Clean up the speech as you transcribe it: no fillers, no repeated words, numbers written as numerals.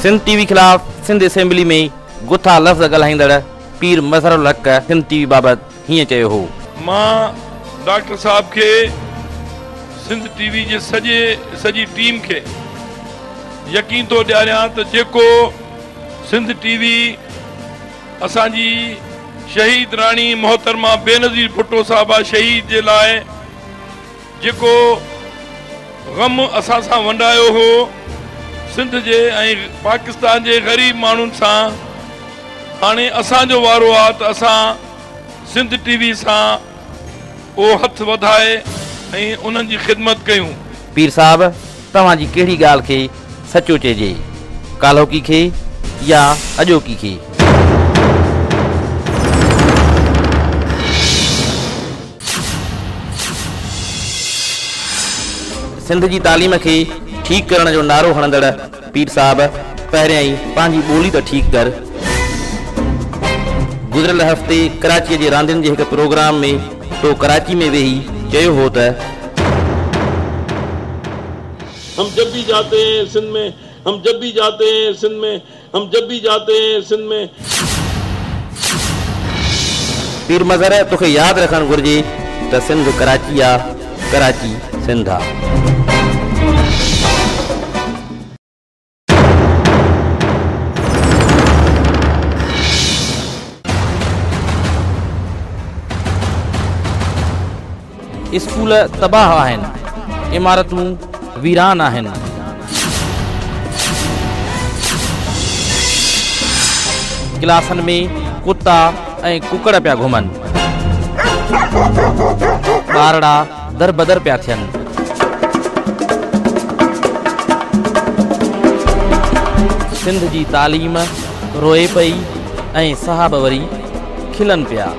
Sindh TV खिलाफ Sindh assembly में गुथा लफ़्ज़ ॻाल्हाईंदड़ पीर मज़हरुल हक़ सिंध टीवी बाबति हीअं चयो हो। मां डॉक्टर साहब के सिंध टीवी जे सजी टीम के यकीन तो ॾियारियां त जेको सिंध टीवी असांजी शहीद राणी मोहतरमा बेनज़ीर भुट्टो साहबा शहीद जे लाइ जेको गम असां सां वंडायो हो सिंध जे ऐं पाकिस्तान जे ग़रीब माण्हुनि सां, हाणे असांजो वारो आहे त असां सिंध टीवी सां उहो हथ वधाए ऐं उन्हनि जी ख़िदमत कयूं। पीर साहब, तव्हांजी कहिड़ी ॻाल्हि खे सचो चइजे, काल्होकी खे या अॼोकी खे? सिंध जी तालीम खे ठीक करण जो नारो हणंदड़ पीर साहब पहिरियां ई पंहिंजी ॿोली त ठीक कर। गुज़िरियल हफ़्ते कराची जे रांदियुनि जे हिकु प्रोग्राम में तो कराची में वेही चयो हो त हम जब भी जाते हैं सिंध में, हम जब भी जाते हैं सिंध में, हम जब भी जाते हैं सिंध में। पीर मज़हर, तोखे यादि रखणु घुरिजे त सिंध कराची आहे, कराची सिंध आहे। स्कूल तबाह आहिनि, इमारतूं वीरान आहिनि, क्लासनि में कुत्ता ऐं कुकड़ पिया घुमनि, ॿारड़ा दर बदर पिया थियनि। सिंध जी तालीम रोए पई ऐं साहब वरी खिलनि पिया।